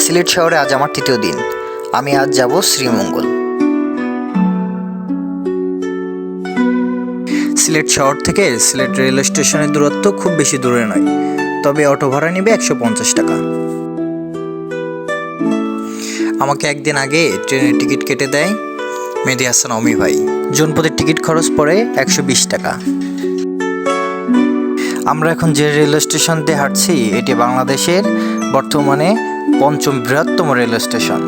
সিলেট শহরে আজ আমার তৃতীয় দিন। আমি আজ যাব শ্রীমঙ্গল। সিলেট শহর থেকে সিলেট রেল স্টেশনের দূরত্ব খুব বেশি দূরে নয়, তবে অটো ভাড়া নেবে 150 টাকা। আমাকে একদিন আগে ট্রেনের টিকিট কেটে দেয় মেহেদী হাসান অমি ভাই। জনপদের টিকিট খরচ পড়ে 120 টাকা। আমরা এখন যে রেল স্টেশন দিয়ে হাঁটছি এটি বাংলাদেশের বর্তমানে ৫ম বৃহত্তম রেল স্টেশন।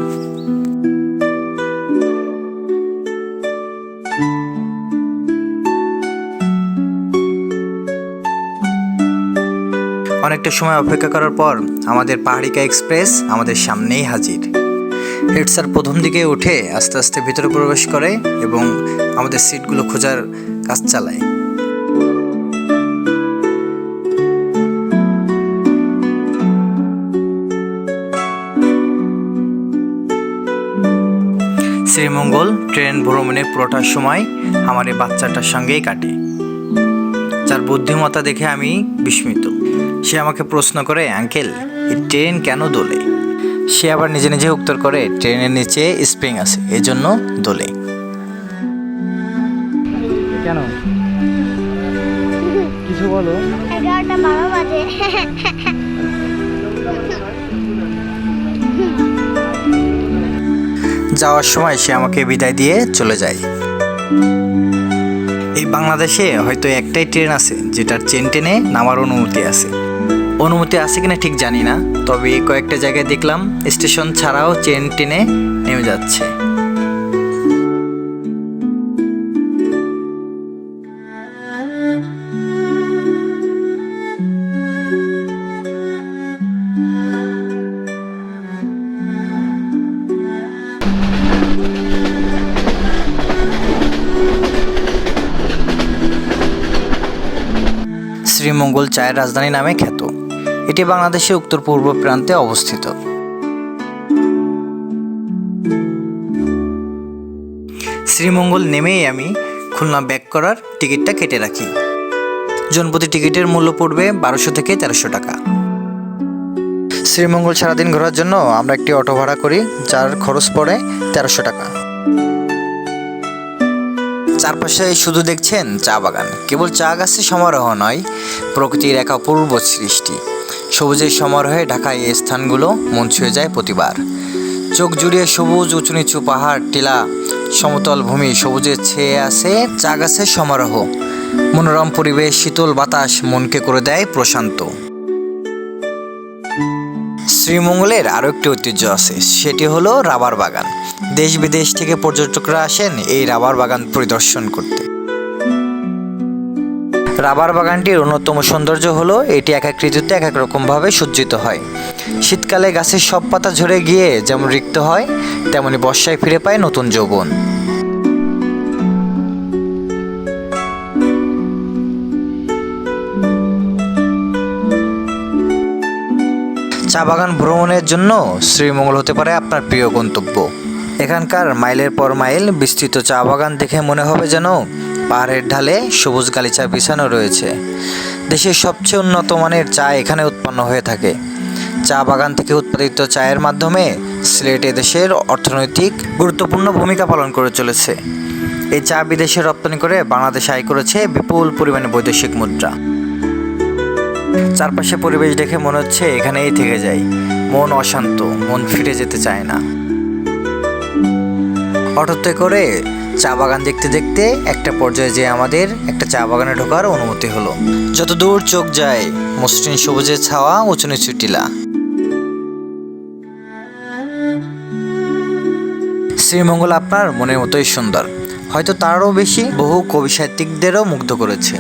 অনেকটা সময় অপেক্ষা করার পর আমাদের পাহাড়িকা এক্সপ্রেস আমাদের সামনেই হাজির। হেড স্যার প্রথম দিকে উঠে আস্তে আস্তে ভিতরে প্রবেশ করে এবং আমাদের সিটগুলো খোঁজার কাজ চালায়। শ্রীমঙ্গল ট্রেন ভ্রমণের পুরোটা সময় আমার এই বাচ্চাটার সঙ্গেই কাটে, যার বুদ্ধিমত্তা দেখে আমি বিস্মিত। সে আমাকে প্রশ্ন করে, আঙ্কেল এই ট্রেন কেন দোলে? সে আবার নিজে নিজে উত্তর করে, ট্রেনের নিচে স্প্রিং আছে এজন্য দোলে। কেন কিছু বলো। 11:12 বাজে। যাওয়ার সময় সে আমাকে বিদায় দিয়ে চলে যায়। এই বাংলাদেশে হয়তো একটাই ট্রেন আছে যেটার চেন টেনে নামার অনুমতি আছে। অনুমতি আছে কিনা ঠিক জানি না, তবে কয়েকটা জায়গায় দেখলাম স্টেশন ছাড়াও চেন টেনে নেমে যাচ্ছে। শ্রীমঙ্গল চায়ের রাজধানী নামে খ্যাত। এটি বাংলাদেশের উত্তর পূর্ব প্রান্তে অবস্থিত। শ্রীমঙ্গল নেমেই আমি খুলনা ব্যাক করার টিকিটটা কেটে রাখি। জনপ্রতি টিকিটের মূল্য পড়বে 1200 থেকে 1300 টাকা। শ্রীমঙ্গল সারাদিন ঘোরার জন্য আমরা একটি অটো ভাড়া করি, যার খরচ পড়ে 1300 টাকা। চারপাশে শুধু দেখছেন চা বাগান। কেবল চা গাছের সমারোহ নয়, প্রকৃতির এক অপূর্ব সৃষ্টি। সবুজের সমারোহে ঢাকা এই স্থানগুলো মন ছুঁয়ে যায় প্রতিবার। চোখ জুড়িয়ে সবুজ, উঁচু নিচু পাহাড়, টিলা, সমতল ভূমি, সবুজে ছেয়ে আছে চা গাছের সমারোহ। মনোরম পরিবেশ, শীতল বাতাস মনকে করে দেয় প্রশান্ত। শ্রীমঙ্গলের আরও একটি ঐতিহ্য আছে, সেটি হলো রাবার বাগান। দেশ বিদেশ থেকে পর্যটকরা আসেন এই রাবার বাগান পরিদর্শন করতে। রাবার বাগানটির অন্যতম সৌন্দর্য হলো এটি এক এক ঋতুতে এক এক রকমভাবে সজ্জিত হয়। শীতকালে গাছের সব পাতা ঝরে গিয়ে যেমন রিক্ত হয়, তেমনি বর্ষায় ফিরে পায় নতুন যৌবন। চা বাগান ভ্রমণের জন্য শ্রীমঙ্গল হতে পারে আপনার প্রিয় গন্তব্য। এখানকার মাইলের পর মাইল বিস্তৃত চা বাগান দেখে মনে হবে যেন পাহাড়ের ঢালে সবুজ গালিচা বিছানো রয়েছে। দেশের সবচেয়ে উন্নত মানের চা এখানে উৎপন্ন হয়ে থাকে। চা বাগান থেকে উৎপাদিত চায়ের মাধ্যমে সিলেট দেশের অর্থনৈতিক গুরুত্বপূর্ণ ভূমিকা পালন করে চলেছে। এই চা বিদেশে রপ্তানি করে বাংলাদেশ আয় করেছে বিপুল পরিমাণে বৈদেশিক মুদ্রা। চারপাশে পরিবেশ দেখে মনে হচ্ছে এখানেই থেকে যাই। মন অশান্ত, মন ফিরে যেতে চায় না। অটোতে করে চা বাগান দেখতে দেখতে একটা পর্যায়ে যে আমাদের একটা চা বাগানে ঢোকার অনুমতি হলো। যত দূর চোখ যায় মসৃণ সবুজের ছাওয়া, উঁচু নিচু টিলা। শ্রীমঙ্গল আপনার মনের মতোই সুন্দর, হয়তো তারও বেশি। বহু কবি সাহিত্যিকদেরও মুগ্ধ করেছে।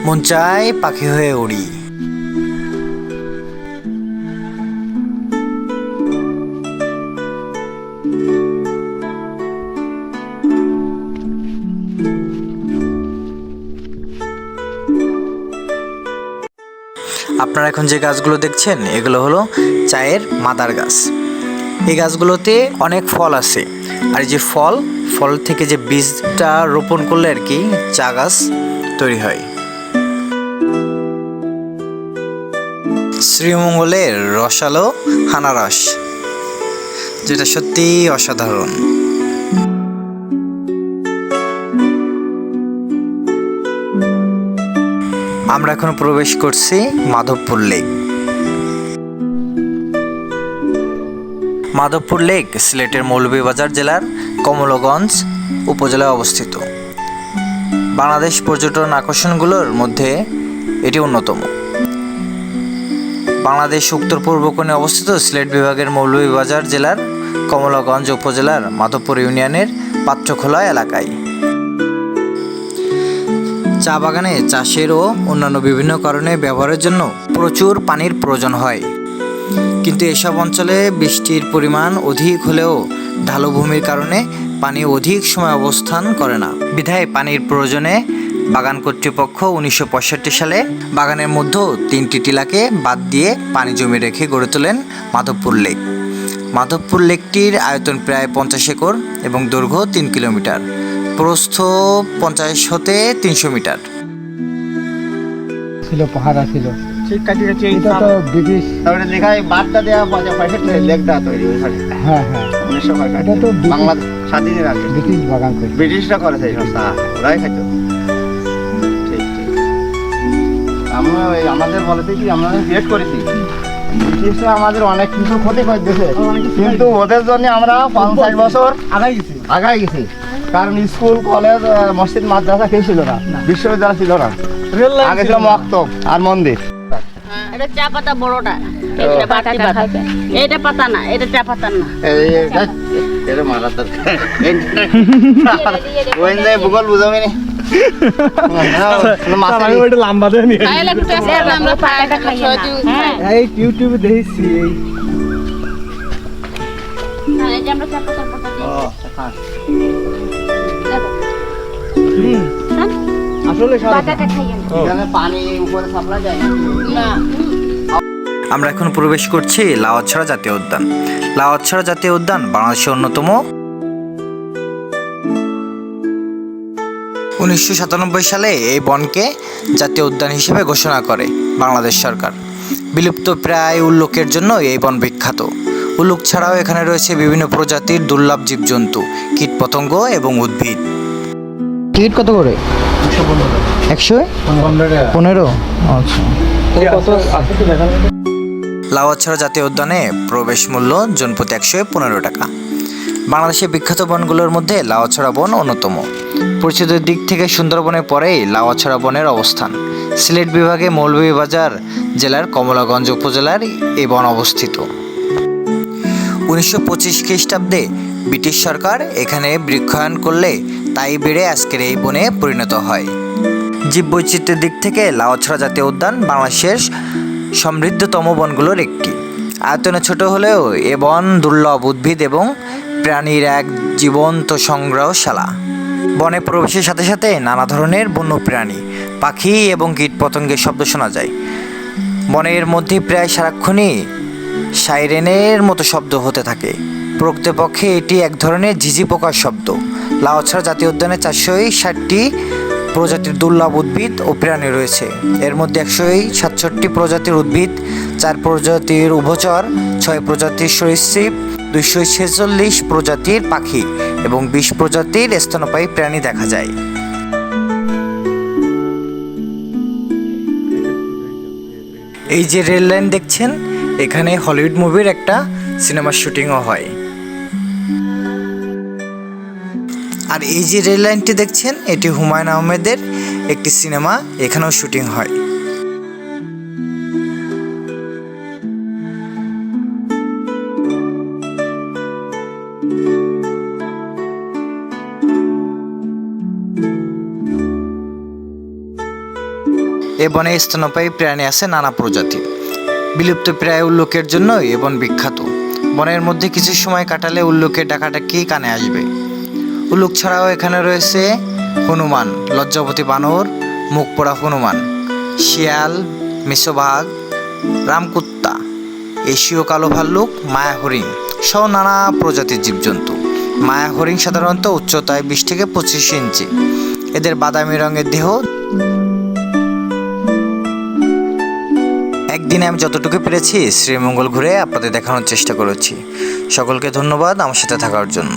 মন চায় পাখি হয়ে উড়ি। আপনারা এখন যে গাছগুলো দেখছেন এগুলো হলো চায়ের মাদার গাছ। এই গাছগুলোতে অনেক ফল আছে, আর এই যে ফল থেকে যে বীজটা রোপণ করলে আর কি চা গাছ তৈরি হয়। শ্রীমঙ্গলের রসালো আনারস, যেটা সত্যিই অসাধারণ। আমরা এখন প্রবেশ করছি মাধবপুর লেক। মাধবপুর লেক সিলেটের মৌলভীবাজার জেলার কমলগঞ্জ উপজেলায় অবস্থিত। বাংলাদেশ পর্যটন আকর্ষণগুলোর মধ্যে এটি অন্যতম। বাংলাদেশ উত্তর পূর্ব কোণে অবস্থিত সিলেট বিভাগের মৌলভীবাজার জেলার কমলগঞ্জ উপজেলার মাধবপুর ইউনিয়নের পাত্রখোলা এলাকায়। চা বাগানে চাষের ও অন্যান্য বিভিন্ন কারণে ব্যবহারের জন্য প্রচুর পানির প্রয়োজন হয়, কিন্তু এসব অঞ্চলে বৃষ্টির পরিমাণ অধিক হলেও ঢালু ভূমির কারণে পানি অধিক সময় অবস্থান করে না। বিধায় পানির প্রয়োজনে বাগান কর্তৃপক্ষ 1965 সালে বাগানের মধ্যে 3টি টিলাকে বাদ দিয়ে পানি জমি রেখে গড়ে তোলেন মাধবপুর লেক। মাধবপুর লেকটির আয়তন প্রায় 50 একর এবং দৈর্ঘ্য 3 কিলোমিটার, প্রস্থ 50 হতে 300 মিটার। ছিল পাহাড় ছিল ঠিক কাটি কাটি এটা তো ব্রিটিশ। তারপরে লেখায় বাদটা দেওয়া 65 লেখটা তৈরি ওইখানে হ্যাঁ হ্যাঁ 1965 এটা তো বাংলাদেশ স্বাধীনের আগে ব্রিটিশ বাগান করে। ব্রিটিশরা করেছে এই সংস্থা, ওরাই খাইতো। ঠিক ঠিক আমরা ওই আমাদের বলেতে কি আমরা জিজ্ঞেস করেছি, ব্রিটিশরা আমাদের অনেক কিছু ক্ষতি করে দিয়েছে, কিন্তু ওদের জন্য আমরা 50 বছর আগাই গেছি। কারণ স্কুল কলেজ মসজিদ মাদ্রাসা কেউ ছিল না, বিশ্ববিদ্যালয় ছিল না, আগে ছিল মক্তব আর মন্দির। এটা চা পাতা বড়টা, এটা পাতা পাতা, এটা পাতা না, এটা চা পাতা না। এটা মারা দরকার, ওই যে ভূগোল বুঝাবি নি। লম্বা দেয় নি তাহলে একটু আমরা পাতাটা খাই না। হ্যাঁ এই ইউটিউবে দেখছি এই এই যে আমরা চা পাতা পাতা দিই। আসলে পাতাটা খাই না। এখানে পানি উপরে সাপ্লাই যায় না। আমরা এখন প্রবেশ করছি লাওয়াছড়া জাতীয় উদ্যান। লাওয়াছড়া জাতীয় উদ্যান বাংলাদেশের অন্যতম। 1997 সালে এই বনকে জাতীয় উদ্যান হিসেবে ঘোষণা করে বাংলাদেশ সরকার। বিলুপ্ত প্রায় উল্লুকের জন্য এই বন বিখ্যাত। উল্লুক ছাড়াও এখানে রয়েছে বিভিন্ন প্রজাতির দুর্লভ জীবজন্তু, কীটপতঙ্গ এবং উদ্ভিদ। টিকিট কত করে? 115। আচ্ছা। লাওয়াছড়া জাতীয় উদ্যানে প্রবেশ মূল্য জনপ্রতি 115 টাকা। বাংলাদেশের বিখ্যাত বনগুলোর মধ্যে লাওয়াছড়া বন অন্যতম। পরিচিতির দিক থেকে সুন্দরবনের পরেই লাওয়াছড়া বনের অবস্থান। সিলেট বিভাগে মৌলভীবাজার জেলার কমলগঞ্জ উপজেলার এই বন অবস্থিত। 1925 খ্রিস্টাব্দে ব্রিটিশ সরকার এখানে বৃক্ষায়ন করলে তাই বেড়ে আজকের এই বনে পরিণত হয়। জীববৈচিত্র্যের দিক থেকে লাওয়াছড়া জাতীয় উদ্যান বাংলাদেশের সমৃদ্ধতম বনগুলোর একটি। আয়তনে ছোট হলেও এ বন দুর্লভ উদ্ভিদ এবং প্রাণীর এক জীবন্ত সংগ্রহশালা। বনে প্রবেশের সাথে সাথে নানা ধরনের বন্য প্রাণী, পাখি এবং কীটপতঙ্গের শব্দ শোনা যায়। বনের মধ্যে প্রায় সারাক্ষণই সাইরেনের মতো শব্দ হতে থাকে। প্রকৃতপক্ষে এটি এক ধরনের ঝিঝি পোকার শব্দ। লাওয়াছড়া জাতীয় উদ্যানে 460টি প্রজাতির দুর্লভ উদ্ভিদ ও প্রাণী রয়েছে। এর মধ্যে 167টি প্রজাতির উদ্ভিদ, 4 প্রজাতির উভচর, 6 প্রজাতির সরীসৃপ, 246 প্রজাতির পাখি এবং 20 প্রজাতির স্তন্যপায়ী প্রাণী দেখা যায়। এই যে রেল লাইন দেখছেন, এখানে হলিউড মুভির একটা সিনেমার শুটিংও হয়। আর এই যে রেল লাইনটি দেখছেন, এটি হুমায়ুন আহমেদের একটি সিনেমা, এখানেও শুটিং হয়। এ বনে স্তন্যপায়ী প্রাণী আছে নানা প্রজাতির। বিলুপ্ত প্রায় উল্লুকের জন্য এ বন বিখ্যাত। বনের মধ্যে কিছু সময় কাটালে উল্লুকের ডাকাডাকি কানে আসবে। উল্লুক ছাড়াও এখানে রয়েছে হনুমান, লজ্জাবতী বানর, মুখ পোড়া হনুমান, শিয়াল, মেষবাঘ, রামকুত্তা, এশীয় কালো ভাল্লুক, মায়া হরিণ সহ নানা প্রজাতির জীবজন্তু। মায়া হরিণ সাধারণত উচ্চতায় 20 থেকে 25 ইঞ্চি। এদের বাদামি রঙের দেহ, একদিনে আমি যতটুকু পেরেছি শ্রীমঙ্গল ঘুরে আপনাদের দেখানোর চেষ্টা করেছি। সকলকে ধন্যবাদ আমার সাথে থাকার জন্য।